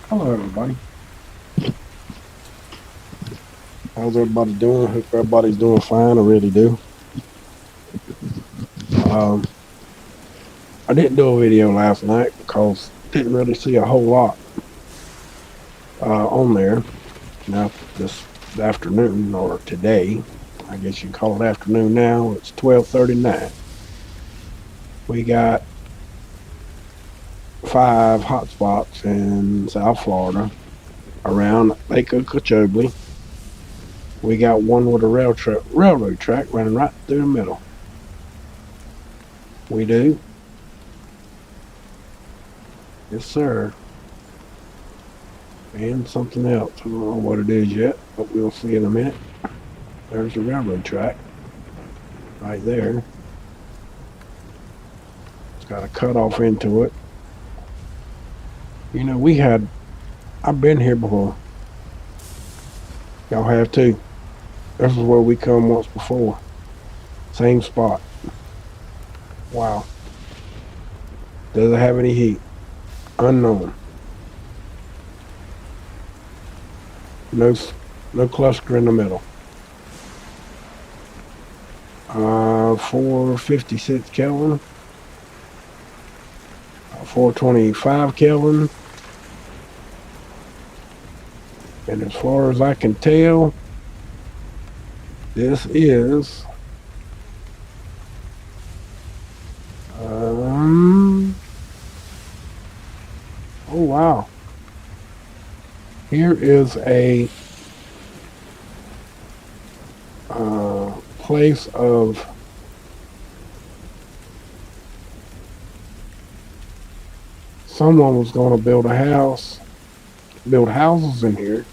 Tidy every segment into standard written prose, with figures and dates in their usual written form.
Hello, everybody. How's everybody doing? Hope everybody's doing fine. I really do. Um, I didn't do a video last night because didn't really see a whole lot on there. Now this afternoon or today, I guess you call it afternoon now. It's 12:39. We got 5 hotspots in South Florida around Lake Okeechobee. We got one with a railroad track running right through the middle. We do. Yes, sir. And something else. I don't know what it is yet, but we'll see in a minute. There's the railroad track right there. It's got a cutoff into it. You know, I've been here before. Y'all have too. This is where we come once before. Same spot. Wow. Does it have any heat? Unknown. No, no cluster in the middle. 456 Kelvin. 425 Kelvin. And as far as I can tell, this is oh wow. Here is a place of someone was going to build a house, build houses in here.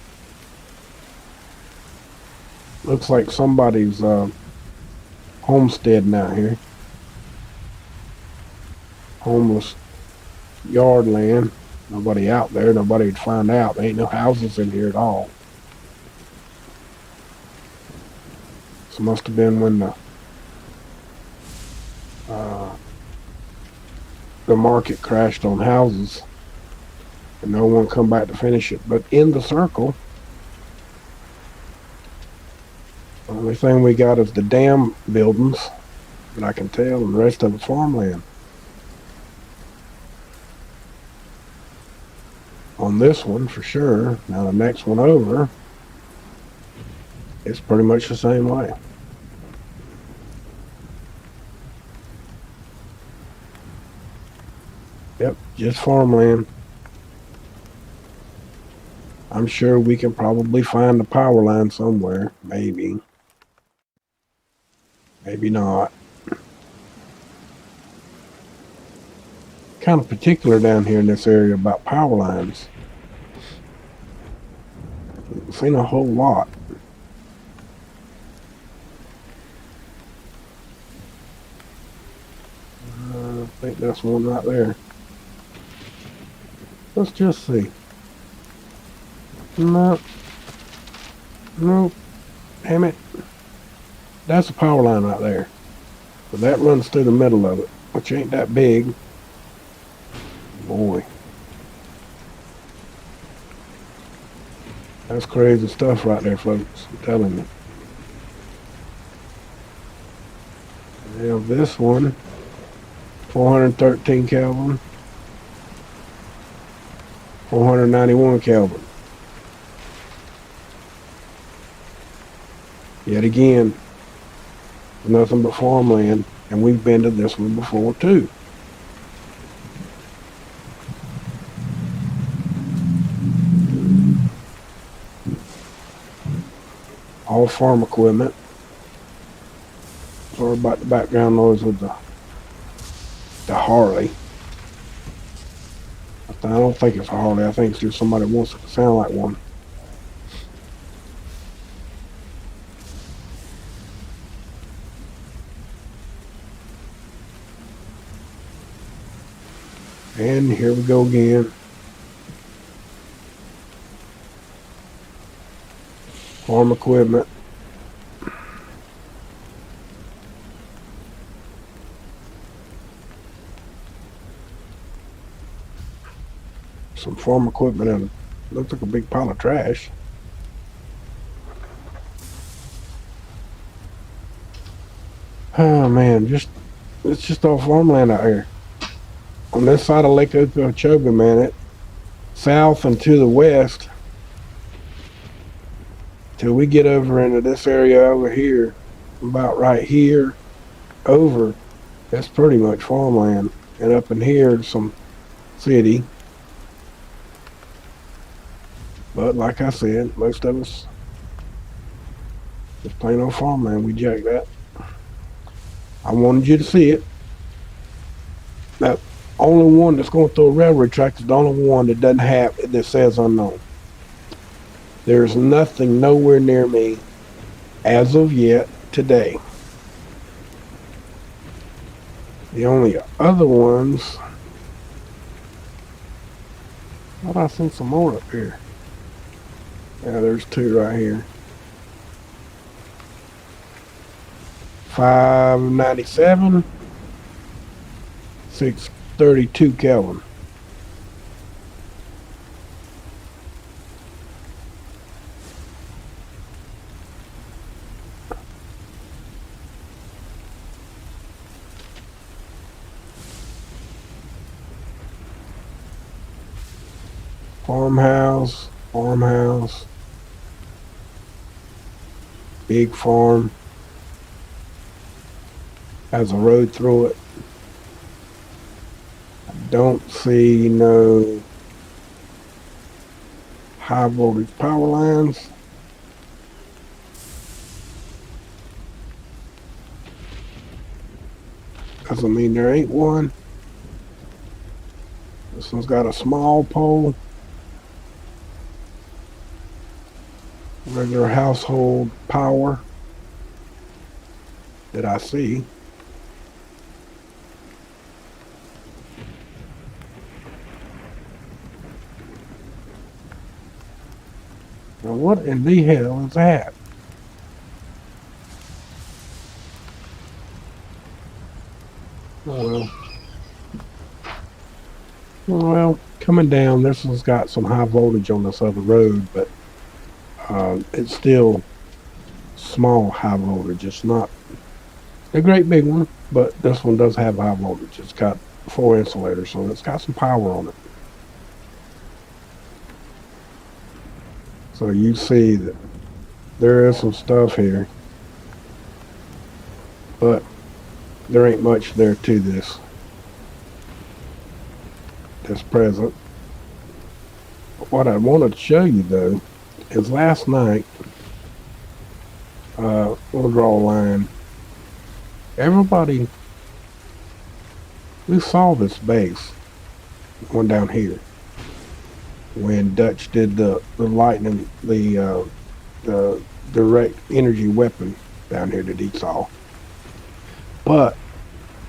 Looks like somebody's homesteading out here. Homeless yard land. Nobody out there. Nobody'd find out. There ain't no houses in here at all. This must have been when the market crashed on houses and no one come back to finish it. But in the circle, the only thing we got is the dam buildings that I can tell, and the rest of it's farmland. On this one, for sure. Now the next one over, it's pretty much the same way. Yep, just farmland. I'm sure we can probably find the power line somewhere. Maybe. Maybe not. Kind of particular down here in this area about power lines. Seen a whole lot. I think that's one right there. Let's just see. No. Nope. Damn it. That's a power line right there. But that runs through the middle of it, which ain't that big. Boy. That's crazy stuff right there, folks. I'm telling you. Now this one, 413 Kelvin, 491 Kelvin. Yet again, nothing but farmland, and we've been to this one before too. All farm equipment. Sorry about the background noise with the Harley. I don't think it's a Harley. I think it's just somebody that wants it to sound like one. And here we go again. Farm equipment. Some farm equipment Looks like a big pile of trash. Oh man, it's just all farmland out here. On this side of Lake Okeechobee, man, it south and to the west, till we get over into this area over here, about right here, over, that's pretty much farmland. And up in here, some city. But like I said, most of us just plain old farmland. We jack that. I wanted you to see it. That only one that's going through a railroad track is the only one that doesn't have it, that says unknown. There's nothing nowhere near me as of yet today. The only other ones, I thought I seen some more up here. Yeah, there's two right here. 597, 632 Kelvin. Farmhouse, big farm, has a road through it. I don't see no high voltage power lines. Doesn't mean there ain't one. This one's got a small pole. Regular household power that I see. Now what in the hell is that? Oh well, coming down, this one's got some high voltage on this other road, but it's still small high voltage. It's not a great big one, but this one does have high voltage. It's got 4 insulators, so it's got some power on it. So you see that there is some stuff here, but there ain't much there to this present. What I wanted to show you though is last night, we'll draw a line. Everybody, we saw this base, one down here, when Dutch did the lightning, the direct energy weapon down here that he saw. But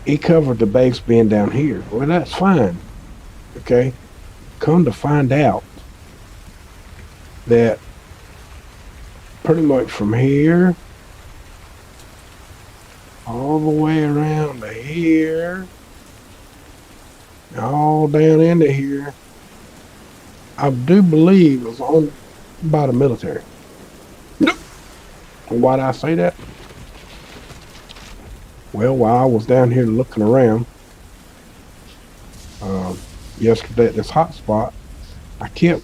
he covered the base being down here. Well, that's fine. Okay? Come to find out that pretty much from here all the way around to here, all down into here, I do believe it was owned by the military. Why did I say that? Well, while I was down here looking around yesterday at this hot spot, I kept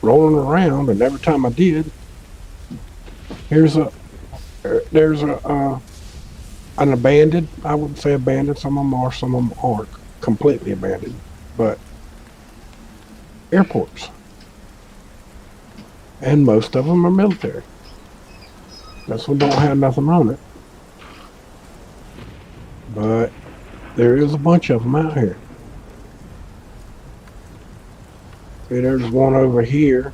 rolling around, and every time I did, there's an abandoned, I wouldn't say abandoned, some of them are, some of them aren't completely abandoned, but airports. And most of them are military. This one don't have nothing on it. But there is a bunch of them out here. See, there's one over here.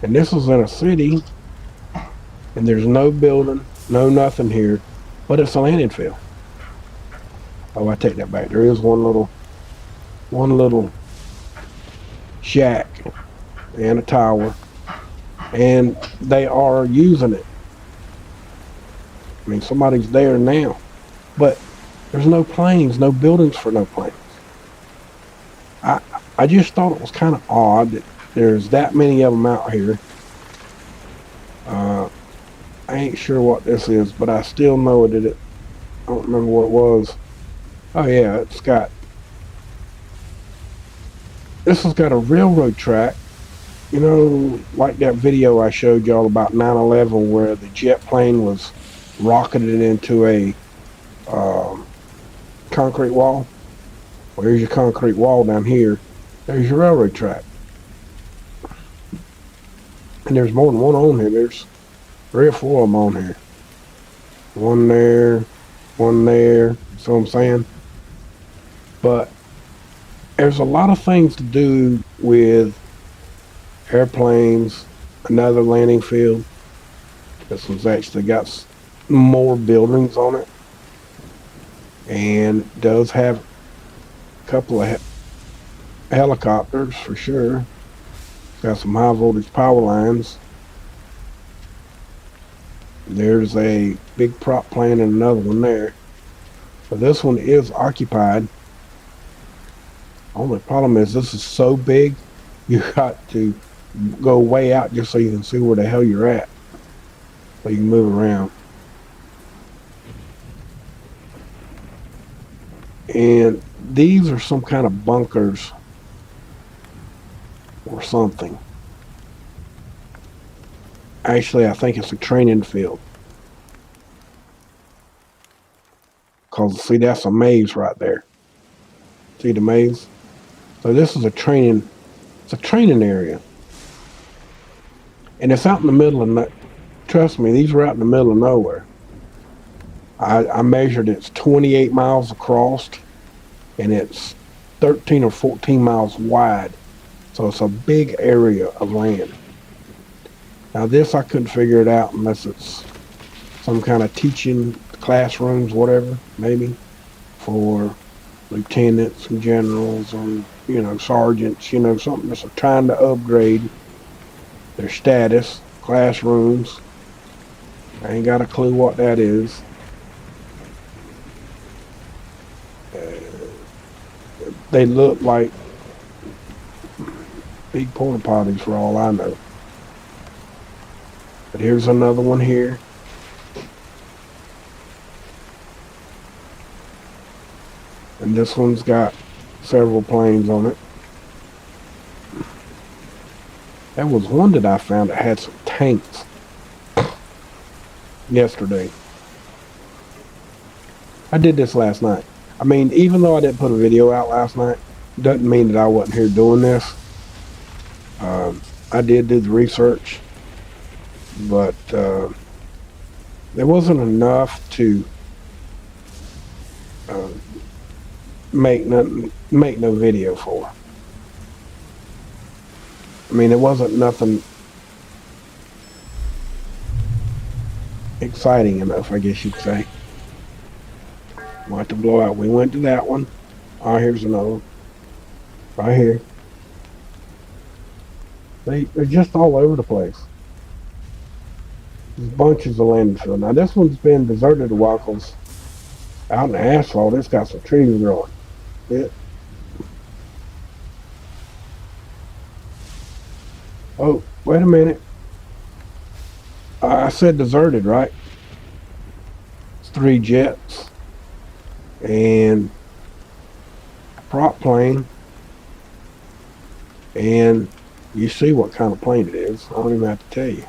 And this is in a city. And there's no building, no nothing here. But it's a landing field. Oh, I take that back. There is one little shack and a tower. And they are using it. I mean, somebody's there now. But there's no planes, no buildings for no planes. I just thought it was kind of odd that There's that many of them out here. I ain't sure what this is, but I still know that it. I don't remember what it was. Oh yeah, this has got a railroad track. You know, like that video I showed y'all about 9/11 where the jet plane was rocketed into a concrete wall. Well, here's your concrete wall down here. There's your railroad track. And there's more than one on here. There's 3 or 4 of them on here. One there, one there. See what I'm saying? But there's a lot of things to do with airplanes, another landing field. This one's actually got more buildings on it. And does have a couple of helicopters for sure. It's got some high voltage power lines. There's a big prop plane and another one there. But this one is occupied. Only problem is this is so big, you got to go way out just so you can see where the hell you're at. So you can move around. And these are some kind of bunkers or something. Actually, I think it's a training field. Because, see, that's a maze right there. See the maze? So this is it's a training area. And it's out in the middle of, trust me, these are out in the middle of nowhere. I measured it's 28 miles across and it's 13 or 14 miles wide. So it's a big area of land. Now this, I couldn't figure it out unless it's some kind of teaching classrooms, whatever, maybe, for lieutenants and generals and, you know, sergeants, you know, something that's trying to upgrade their status, classrooms. I ain't got a clue what that is. They look like big porta potties for all I know. But here's another one here. And this one's got several planes on it. There was one that I found that had some tanks yesterday. I did this last night. I mean, even though I didn't put a video out last night, doesn't mean that I wasn't here doing this. I did do the research, but there wasn't enough to make no video for. I mean, it wasn't nothing exciting enough, I guess you'd say. We'll have to blow out. We went to that one. Oh, here's another one. Right here. They're just all over the place. There's bunches of landing field. Now this one's been deserted a while because out in the asphalt, it's got some trees growing. Yeah. Oh, wait a minute. I said deserted, right? It's 3 jets and a prop plane, and you see what kind of plane it is. I don't even have to tell you.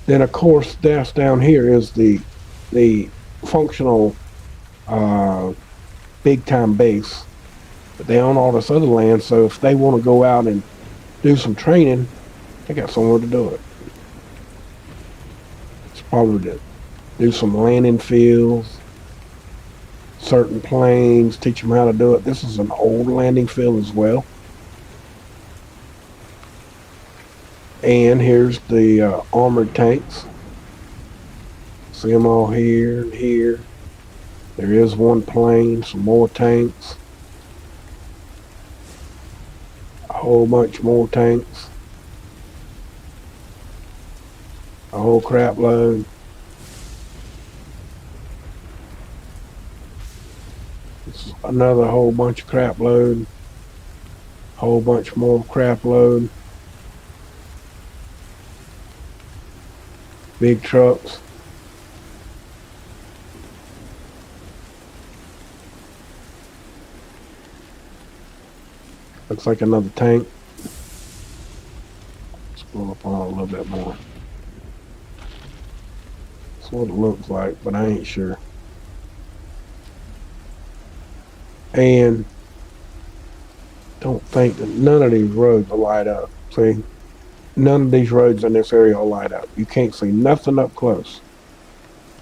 Then of course that's down here is the functional big time base, but they own all this other land, so if they want to go out and do some training, they got somewhere to do it. It's probably to do some landing fields, certain planes, teach them how to do it. This is an old landing field as well. And here's the armored tanks. See them all here and here. There is one plane, some more tanks. A whole bunch more tanks. A whole crap load. It's another whole bunch of crap load. Whole bunch more crap load. Big trucks. Looks like another tank. Let's pull up on it a little bit more. That's what it looks like, but I ain't sure. And don't think that none of these roads will light up. See, none of these roads in this area will light up. You can't see nothing up close.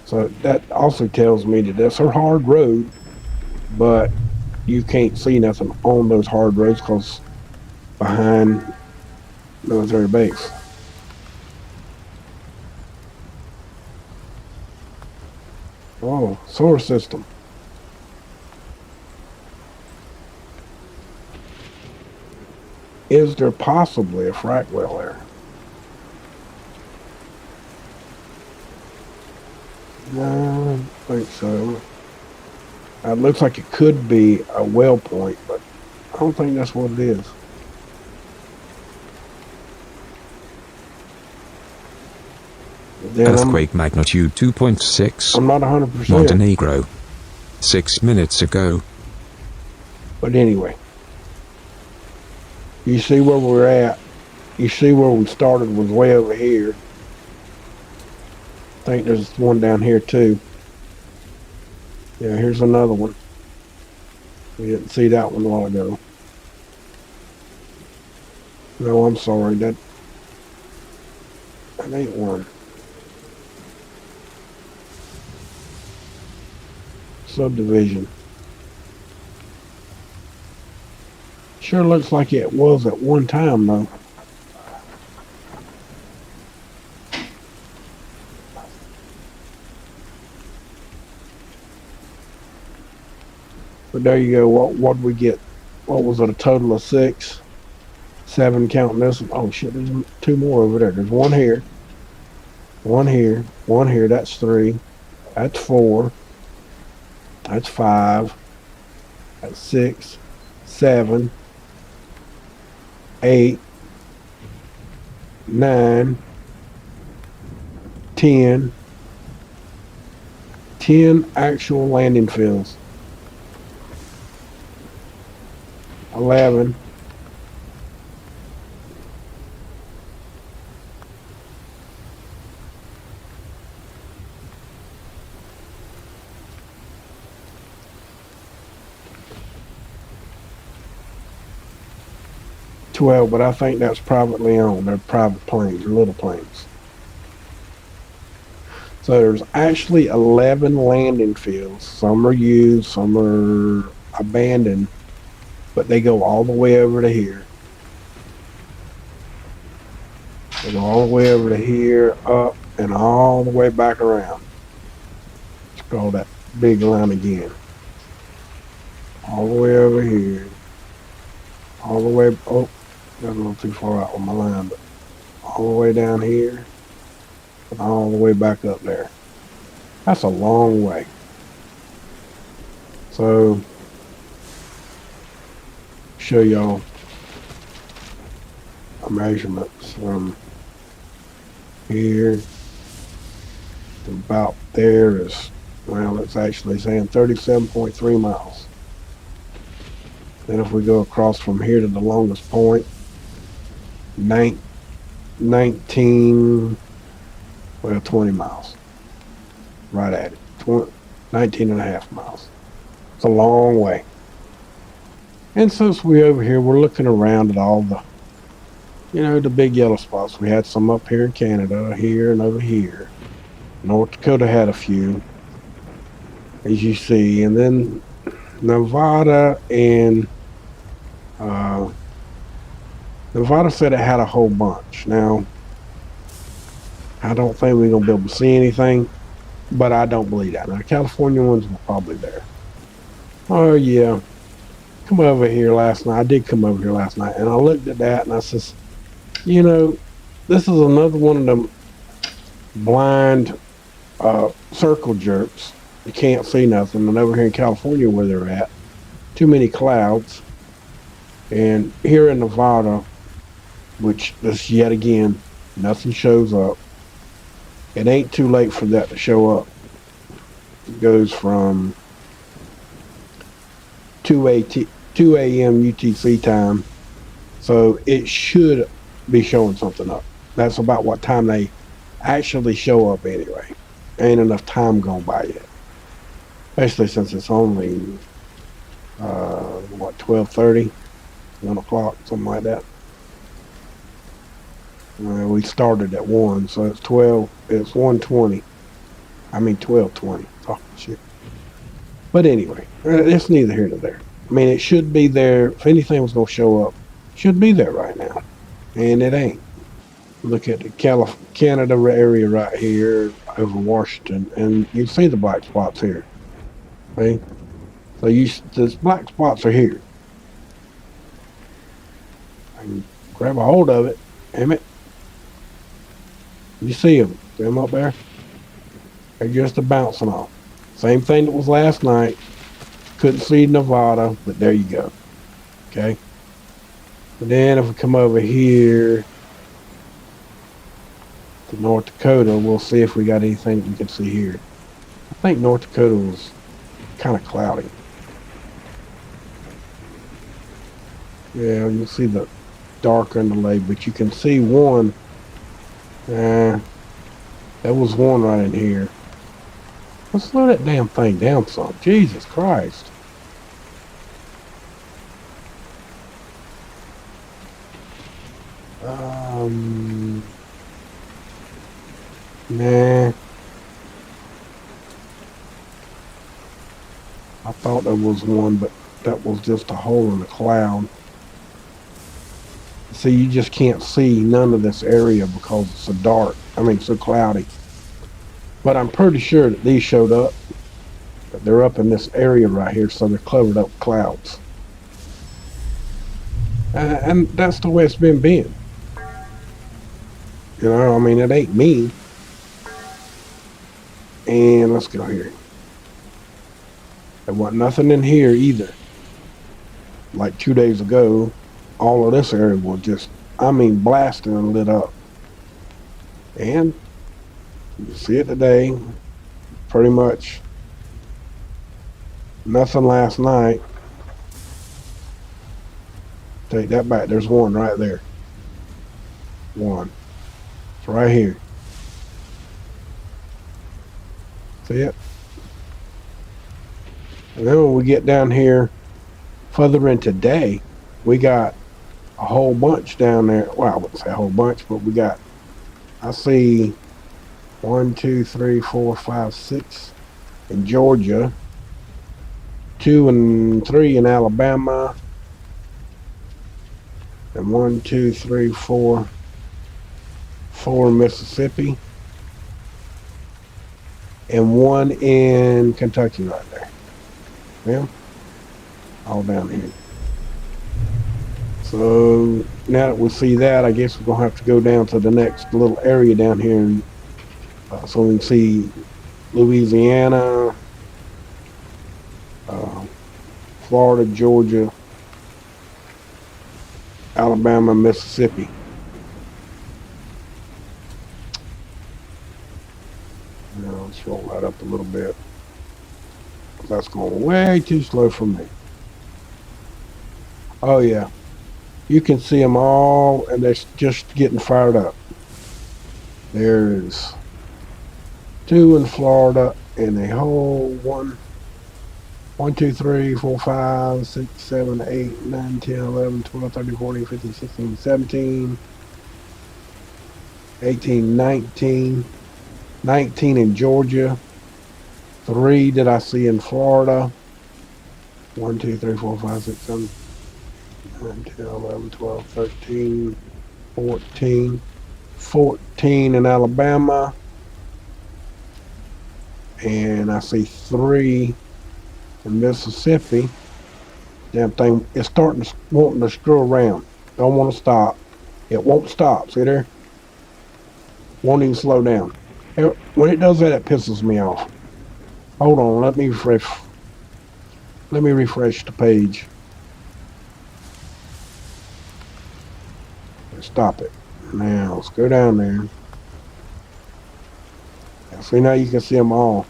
So that also tells me that that's a hard road, but you can't see nothing on those hard roads because behind military base. Oh, solar system. Is there possibly a frac well there? No, I don't think so. It looks like it could be a well point, but I don't think that's what it is. Then Earthquake magnitude 2.6. I'm not 100%. Montenegro. 6 minutes ago. But anyway, you see where we're at. You see where we started was way over here. I think there's one down here too. Yeah, here's another one. We didn't see that one a while ago. No, I'm sorry. That ain't one. Subdivision. Sure looks like it was at one time, though. But there you go. What did we get? What was it? A total of 6, 7 counting this. Oh shit! There's 2 more over there. There's one here. One here. One here. That's 3. That's 4. That's 5. That's 6, 7, 8, 9, 10. 10 actual landing fields. 11. But I think that's privately owned. They're private planes, or little planes. So there's actually 11 landing fields. Some are used, some are abandoned, but they go all the way over to here. They go all the way over to here, up, and all the way back around. Scroll that big line again. All the way over here. All the way, oh, got a little too far out on my line, but all the way down here, and all the way back up there. That's a long way. So, show y'all measurements from here to about there is, well, it's actually saying 37.3 miles. Then if we go across from here to the longest point, 20 miles. Right at it. 19 and a half miles. It's a long way. And since we're over here, we're looking around at all the, the big yellow spots. We had some up here in Canada, here and over here. North Dakota had a few, as you see. And then Nevada and Nevada said it had a whole bunch. Now, I don't think we're going to be able to see anything, but I don't believe that. Now, the California ones were probably there. Oh, yeah. Come over here last night. I did come over here last night, and I looked at that, and I says, this is another one of them blind circle jerks. You can't see nothing. And over here in California where they're at, too many clouds. And here in Nevada, which this yet again, nothing shows up. It ain't too late for that to show up. It goes from 2 a.m. UTC time, so it should be showing something up. That's about what time they actually show up anyway. Ain't enough time gone by yet, especially since it's only 12:30, 1 o'clock, something like that. We started at 1, so it's 1:20. I mean 12:20. Oh shit. But anyway, it's neither here nor there. I mean, it should be there. If anything was going to show up, it should be there right now. And it ain't. Look at the Canada area right here over Washington, and you see the black spots here. See? So the black spots are here. I can grab a hold of it. Damn it. You see them. See them up there? They're just a bouncing off. Same thing that was last night. Couldn't see Nevada, but there you go. Okay. And then if we come over here to North Dakota, we'll see if we got anything we can see here. I think North Dakota was kind of cloudy. Yeah, you'll see the dark underlay, but you can see one. There was one right in here. Let's slow that damn thing down some. Jesus Christ. Nah. I thought there was one, but that was just a hole in the cloud. See, you just can't see none of this area because it's so dark. I mean, so cloudy. But I'm pretty sure that these showed up. But they're up in this area right here, so they're covered up with clouds. And that's the way it's been. You know, I mean, it ain't me. And let's go here. There wasn't nothing in here either. Like 2 days ago, all of this area was just, I mean, blasting and lit up. And you see it today, pretty much nothing last night. Take that back, there's one right there. One. It's right here. See it? And then when we get down here further in today, we got a whole bunch down there. Well, I wouldn't say a whole bunch, but we got, I see 1, 2, 3, 4, 5, 6 in Georgia, 2 and 3 in Alabama, and 1, 2, 3, 4 in Mississippi, and 1 in Kentucky right there. Yeah, all down here. So now that we see that, I guess we're gonna have to go down to the next little area down here, and so we can see Louisiana, Florida, Georgia, Alabama, Mississippi. Now let's roll that up a little bit. That's going way too slow for me. Oh yeah, you can see them all, and they're just getting fired up. There's 2 in Florida, and a whole 1, 2, 3, 4, 5, 6, 7, 8, 9, 10, 11, 12, 13, 14, 15, 16, 17, 18, 19, 19 in Georgia, 3 that I see in Florida, 1, 2, 3, 4, 5, 6, 7, 9, 10, 11, 12, 13, 14, 14 in Alabama, and I see 3 in Mississippi. Damn thing, it's wanting to screw around. Don't want to stop. It won't stop. See there? Won't even slow down. When it does that, it pisses me off. Hold on, let me refresh. Let me refresh the page. Stop it. Now, let's go down there. Now, see, now you can see them all.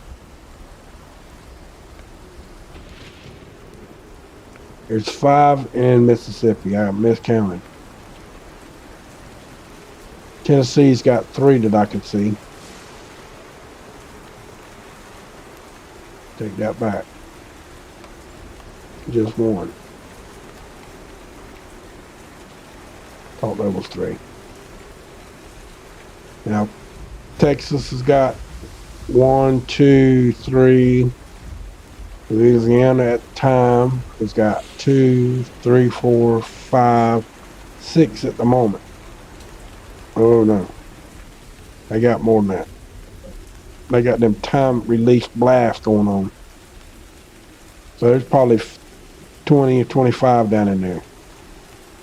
There's 5 in Mississippi. I miscounted. Tennessee's got 3 that I can see. Take that back. Just 1. Thought that was 3. Now, Texas has got 1, 2, 3. Louisiana at the time has got 2, 3, 4, 5, 6 at the moment. Oh no. They got more than that. They got them time release blasts going on. So there's probably 20 or 25 down in there.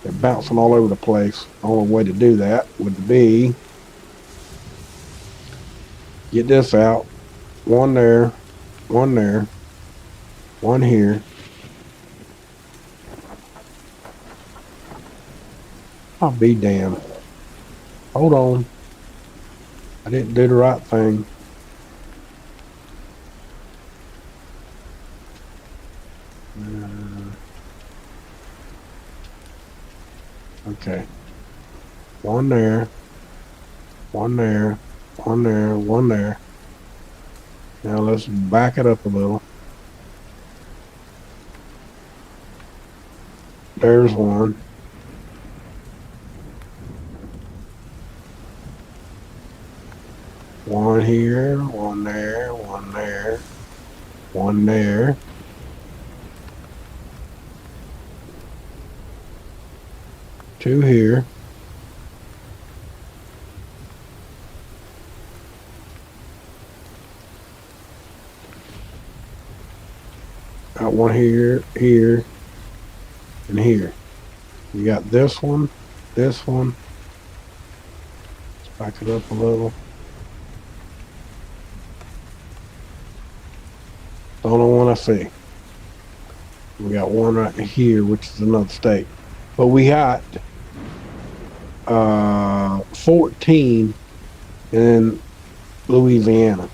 They're bouncing all over the place. The only way to do that would be get this out. 1 there, 1 there, 1 here. I'll be damned. Hold on. I didn't do the right thing. Okay. 1 there, 1 there, 1 there, 1 there. Now let's back it up a little. There's 1. One here, 1 there, 1 there, 1 there. 2 here. Got 1 here, here, and here. You got this one, this one. Let's back it up a little. The only one I see. We got 1 right here, which is another state. But we got 14 in Louisiana.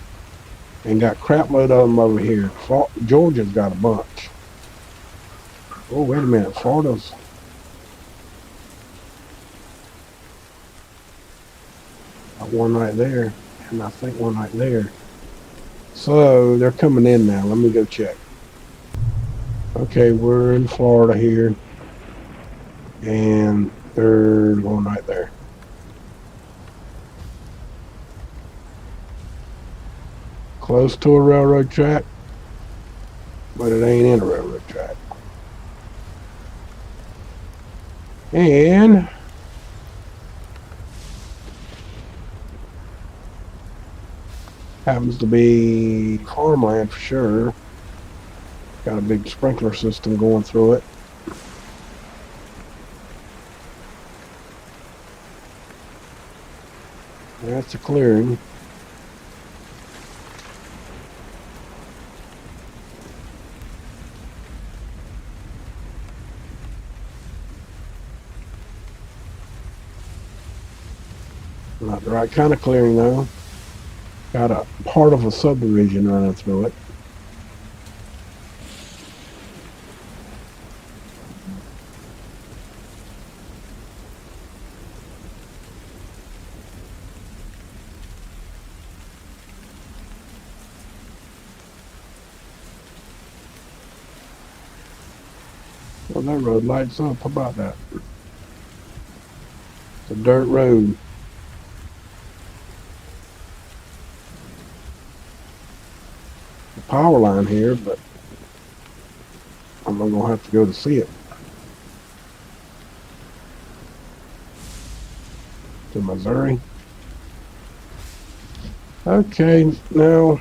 And got crap load of them over here. Georgia's got a bunch. Oh, wait a minute. Florida's. Got 1 right there. And I think 1 right there. So they're coming in now. Let me go check. Okay, we're in Florida here. And there's 1 right there. Close to a railroad track, but it ain't in a railroad track. And happens to be farmland for sure. Got a big sprinkler system going through it. That's a clearing. Not the right kind of clearing though. Got a part of a subdivision running through it. Well, that road lights up. How about that? It's a dirt road. The power line here, but I'm not gonna have to go to see it. To Missouri. Okay, now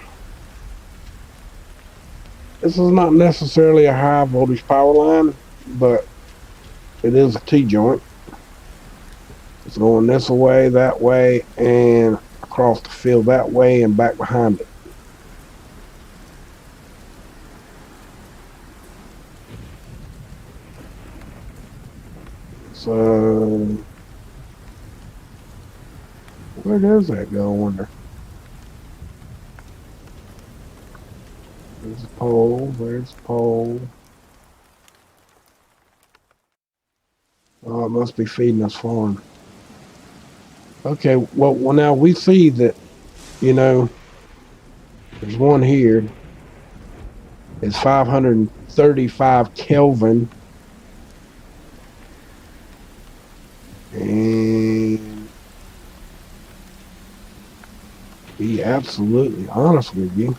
this is not necessarily a high voltage power line, but it is a T-joint. It's going this way, that way, and across the field that way and back behind it. So where does that go? I wonder. There's a pole. There's a pole. Oh, it must be feeding us farm. Okay, well, now we see that, you know, there's one here. It's 535 Kelvin. And be absolutely honest with you,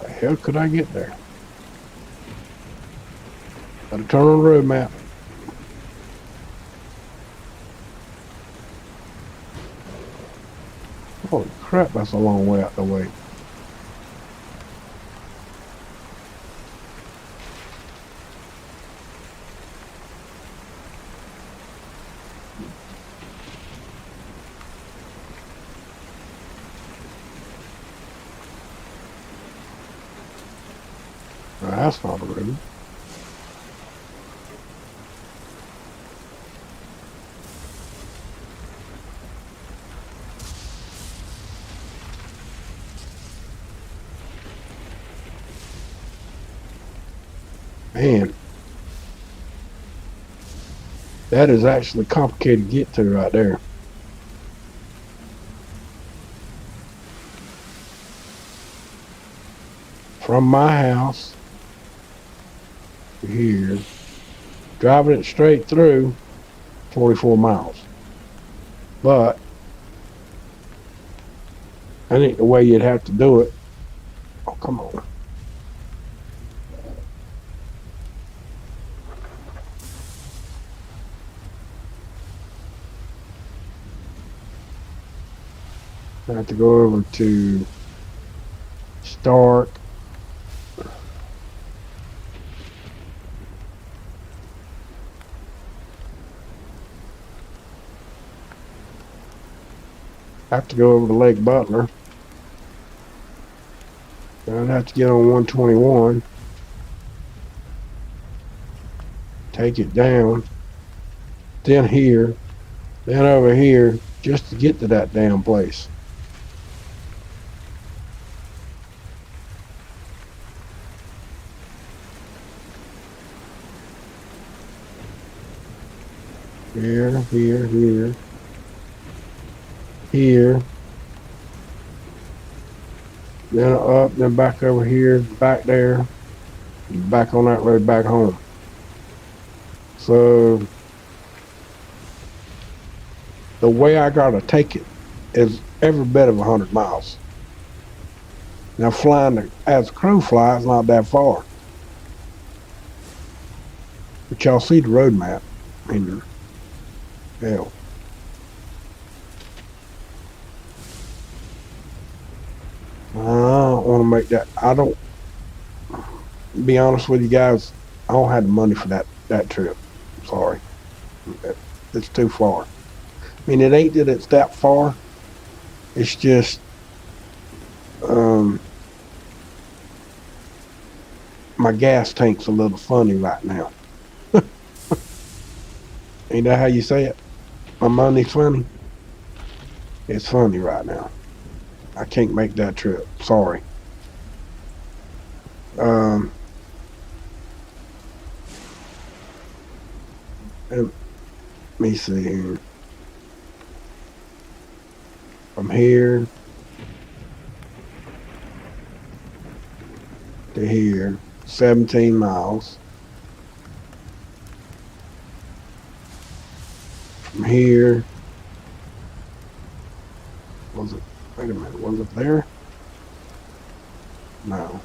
the hell could I get there? Gotta turn on the road map. Holy crap, that's a long way out the way. Well, that's not a road. Man, that is actually complicated to get to right there. From my house to here, driving it straight through, 44 miles. But that ain't the way you'd have to do it. Oh, come on. I have to go over to start. I have to go over to Lake Butler. Then I'd have to get on 121. Take it down. Then here. Then over here. Just to get to that damn place. Here, here, here. Here. Then up, then back over here, back there. Back on that road back home. So the way I gotta take it is every bit of 100 miles. Now flying as a crow fly is not that far. But y'all see the road map. I mean, hell. I don't want to make that. I don't. Be honest with you guys. I don't have the money for that trip. Sorry, it's too far. I mean, it ain't that it's that far. It's just my gas tank's a little funny right now. Ain't that how you say it? My money's funny. It's funny right now. I can't make that trip. Sorry. Let me see here. From here to here, 17 miles. From here, was it, wait a minute, was it there? No.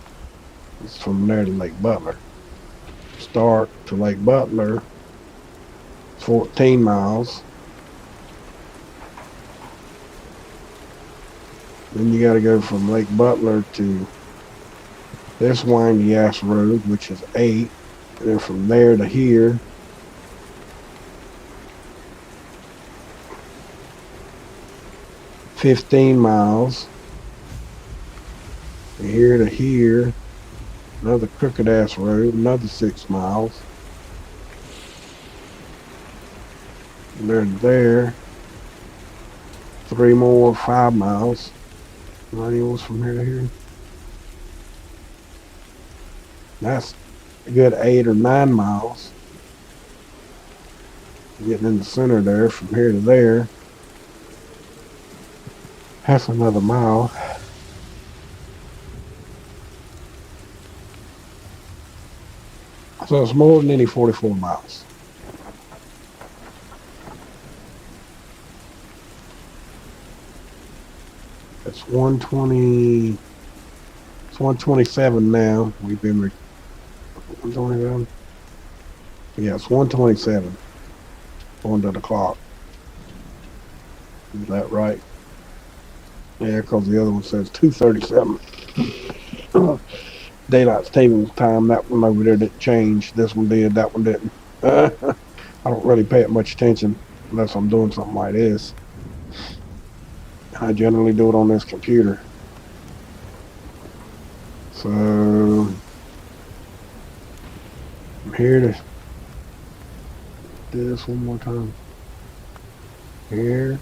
It's from there to Lake Butler. Start to Lake Butler, 14 miles. Then you got to go from Lake Butler to this windy ass road, which is 8. And then from there to here, 15 miles. Here to here, another crooked ass road, another 6 miles. And there to there, 3 more, 5 miles. Radials from here to here. That's a good 8 or 9 miles. Getting in the center there from here to there. Half another mile. So it's more than any 44 miles. It's 120. It's 127 now. We've been 127. Yeah, it's 127. Going to the clock. Is that right? Yeah, because the other one says 2:37. Daylight saving time. That one over there didn't change. This one did. That one didn't. I don't really pay it much attention unless I'm doing something like this. I generally do it on this computer. So I'm here to do this one more time. Here.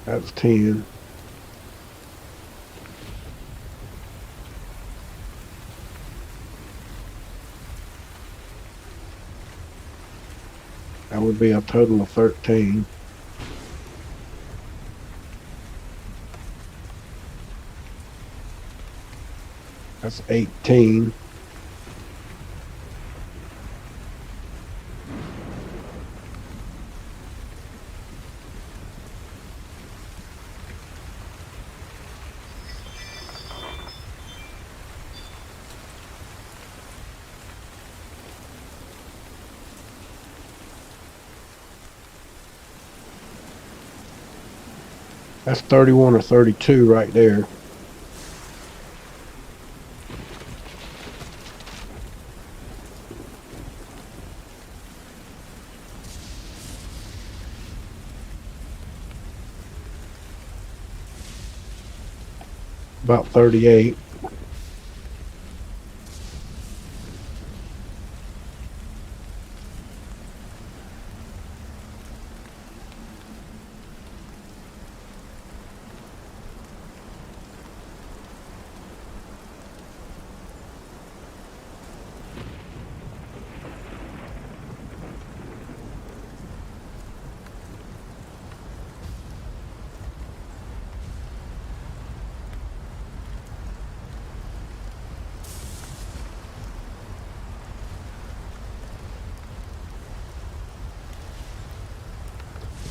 That's 10. That would be a total of 13. That's 18. That's 31 or 32 right there. About 38.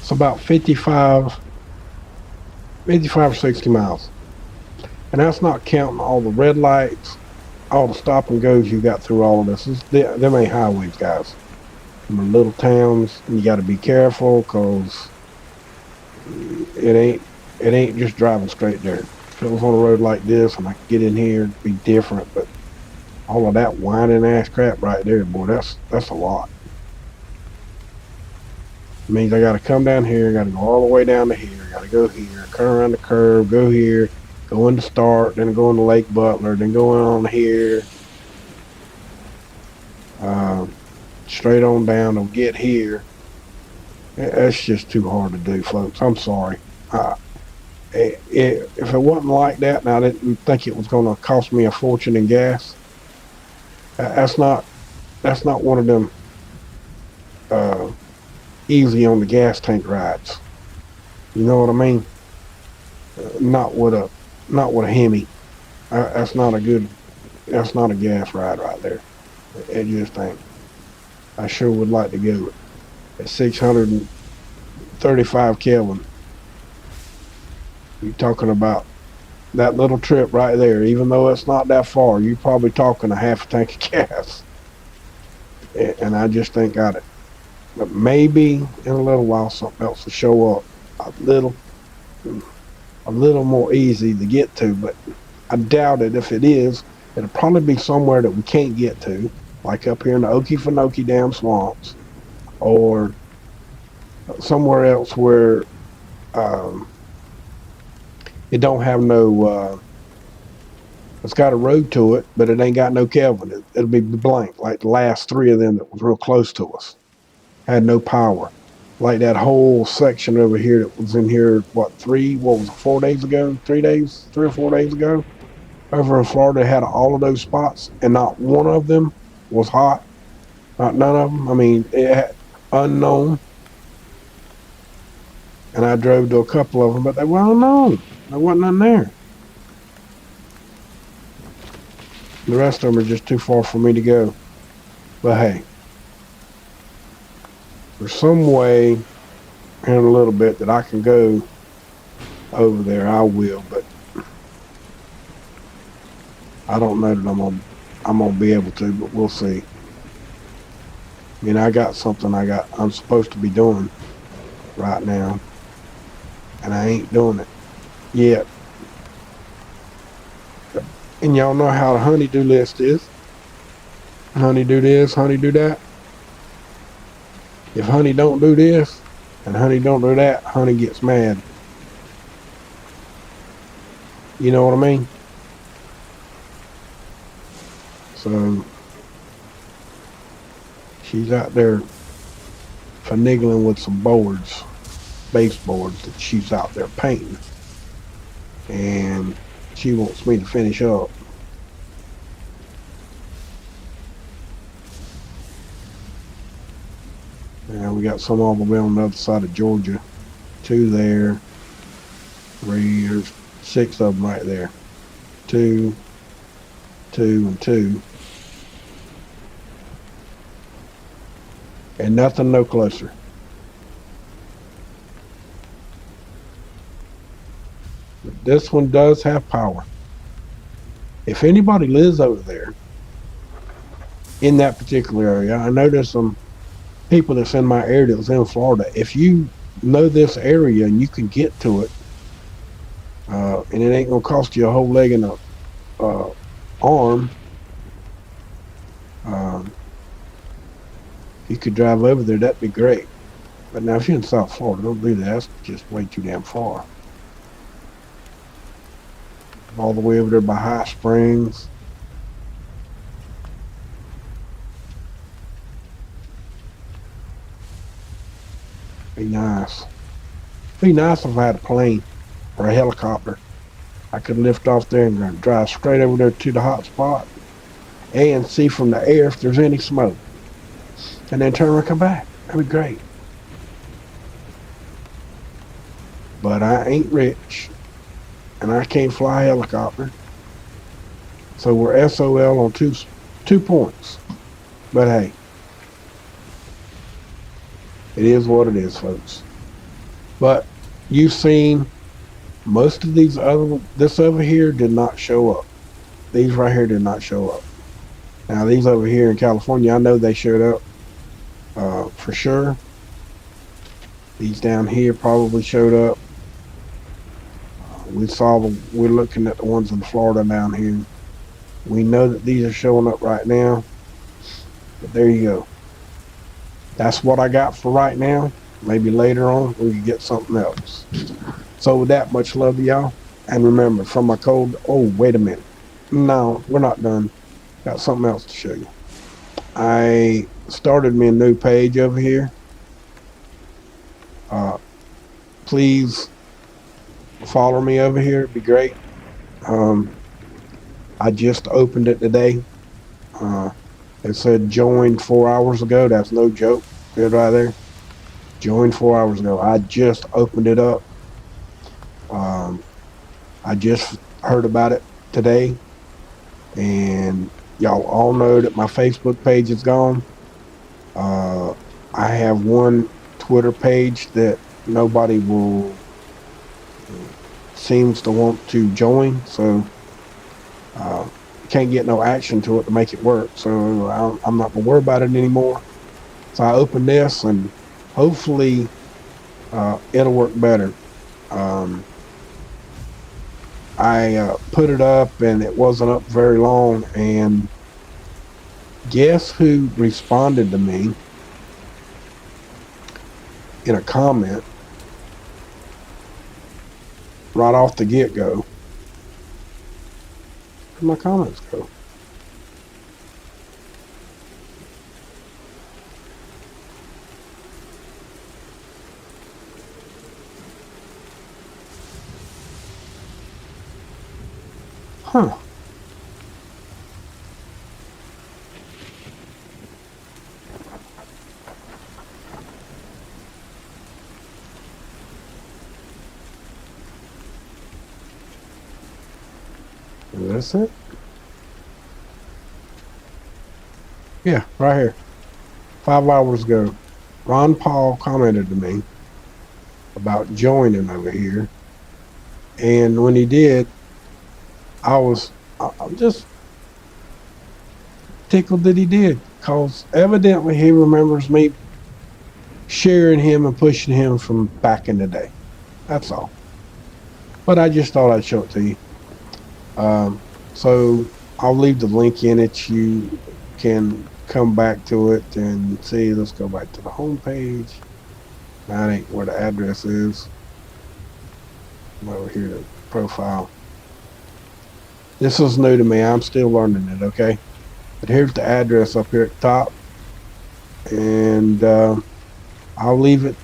It's about 55 or 60 miles. And that's not counting all the red lights, all the stop and goes you got through all of this. Them ain't highways, guys. Them are little towns, and you got to be careful because it ain't just driving straight there. If it was on a road like this and I could get in here, it'd be different. But all of that whining ass crap right there, boy, that's a lot. It means I got to come down here, got to go all the way down to here, got to go here, cut around the curve, go here, go into Start, then go into Lake Butler, then go on here, straight on down to get here. That's just too hard to do, folks. I'm sorry. If it wasn't like that, and I didn't think it was going to cost me a fortune in gas, that's not one of them easy on the gas tank rides. You know what I mean? Not with a Hemi. That's not a gas ride right there. It just ain't. I sure would like to go at 635 Kelvin. You're talking about that little trip right there. Even though it's not that far, you're probably talking a half a tank of gas. And I just ain't got it. But maybe in a little while something else will show up a little more easy to get to, but I doubt it. If it is, it'll probably be somewhere that we can't get to, like up here in the Okefenokee Dam swamps, or somewhere else where um, it don't have no. It's got a road to it, but it ain't got no Kelvin. It'll be blank, like the last three of them that was real close to us had no power. Like that whole section over here that was in here, what was it, 4 days ago, 3 days, 3 or 4 days ago, over in Florida had all of those spots, and not one of them was hot. Not none of them. I mean, it had unknown, and I drove to a couple of them, but they were unknown. There wasn't none there. The rest of them are just too far for me to go. But hey, there's some way in a little bit that I can go over there. I will, but I don't know that I'm gonna be able to. But we'll see. I mean, I got something I'm supposed to be doing right now, and I ain't doing it yet. And y'all know how the honeydew list is. Honey do this, honey do that. If honey don't do this and honey don't do that, honey gets mad. You know what I mean? So she's out there finagling with some boards, baseboards that she's out there painting. And she wants me to finish up. And we got some all the way on the other side of Georgia. 2 there. 3, there's 6 of them right there. 2, 2, and 2. And nothing no closer. But this one does have power. If anybody lives over there in that particular area, I know there's some people that's in my area that's in Florida. If you know this area and you can get to it, and it ain't gonna cost you a whole leg and a arm, you could drive over there. That'd be great. But now, if you're in South Florida, don't do that. That's just way too damn far. All the way over there by High Springs. Be nice. Be nice if I had a plane or a helicopter. I could lift off there and drive straight over there to the hot spot and see from the air if there's any smoke. And then turn around and come back. That'd be great. But I ain't rich. And I can't fly a helicopter. So we're SOL on two points. But hey, it is what it is, folks. But you've seen most of this over here did not show up. These right here did not show up. Now these over here in California, I know they showed up for sure. These down here probably showed up. We're looking at the ones in Florida down here. We know that these are showing up right now. But there you go. That's what I got for right now. Maybe later on we can get something else. So with that, much love to y'all. And remember, from my cold, oh, wait a minute. No, we're not done. Got something else to show you. I started me a new page over here. Please follow me over here. It'd be great. I just opened it today. It said joined 4 hours ago. That's no joke. Good right there. Joined 4 hours ago. I just opened it up. I just heard about it today. And y'all all know that my Facebook page is gone. I have one Twitter page that nobody seems to want to join, so can't get no action to it to make it work. So I'm not gonna worry about it anymore. So I opened this, and hopefully it'll work better. I put it up, and it wasn't up very long, and guess who responded to me? in a comment right off the get-go. Where'd my comments go? Huh. Is this it? Yeah, right here. 5 hours ago, Ron Paul commented to me about joining over here. And when he did, I'm just tickled that he did, because evidently he remembers me sharing him and pushing him from back in the day. That's all. But I just thought I'd show it to you. So I'll leave the link in it. You can come back to it and see. Let's go back to the home page. That ain't where the address is. I'm over here to profile. This is new to me. I'm still learning it, okay? But here's the address up here at the top. And I'll leave it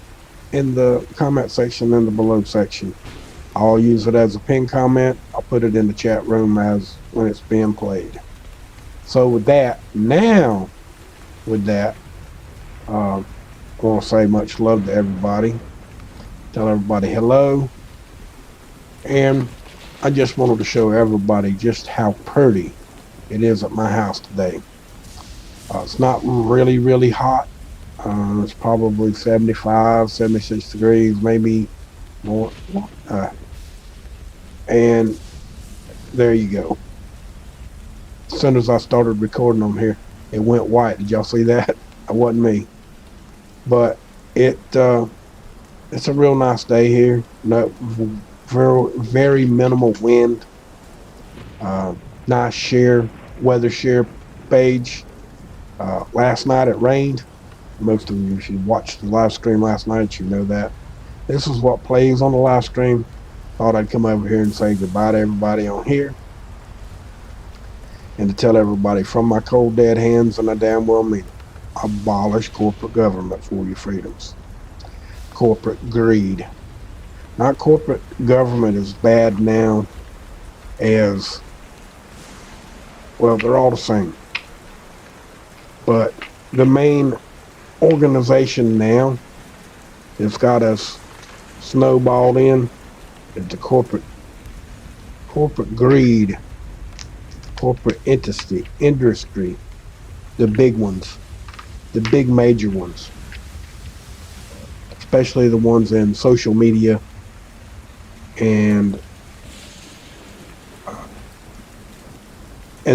in the comment section in the below section. I'll use it as a pinned comment. I'll put it in the chat room as when it's being played. So with that, I want to say much love to everybody. Tell everybody hello. And I just wanted to show everybody just how pretty it is at my house today. It's not really, really hot. It's probably 75, 76 degrees, maybe more. And there you go. As soon as I started recording on here, it went white. Did y'all see that? It wasn't me. But it's a real nice day here. No, very minimal wind. Nice weather share page. Last night it rained. Most of you, if you watched the live stream last night, you know that. This is what plays on the live stream. Thought I'd come over here and say goodbye to everybody on here. And to tell everybody from my cold dead hands, and I damn well mean it, abolish corporate government for your freedoms. Corporate greed. Not corporate government is bad now as, well, they're all the same. But the main organization now that's got us snowballed in is the corporate greed, corporate industry, the big ones, the big major ones, especially the ones in social media and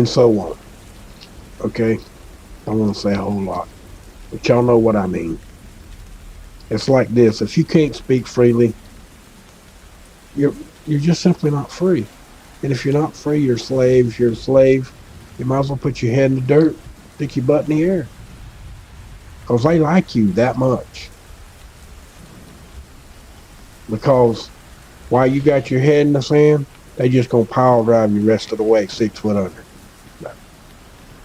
so on. Okay, I don't want to say a whole lot, but y'all know what I mean. It's like this: if you can't speak freely, you're just simply not free. And if you're not free, you're a slave. If you're a slave, you might as well put your head in the dirt, stick your butt in the air, because they like you that much. Because while you got your head in the sand, they just gonna pile drive you the rest of the way 6 foot under.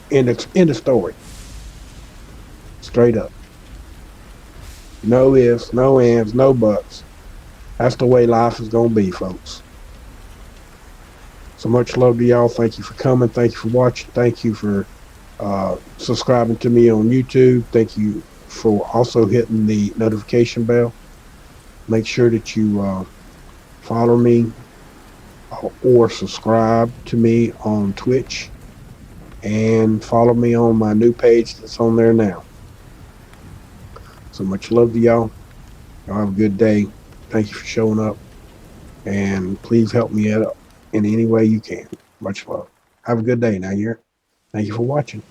End of story. Straight up. No ifs, no ands, no buts. That's the way life is gonna be, folks. So much love to y'all. Thank you for coming. Thank you for watching. Thank you for subscribing to me on YouTube. Thank you for also hitting the notification bell. Make sure that you follow me or subscribe to me on Twitch, and follow me on my new page that's on there now. So much love to y'all. Y'all have a good day. Thank you for showing up, and please help me out in any way you can. Much love. Have a good day now. Thank you for watching.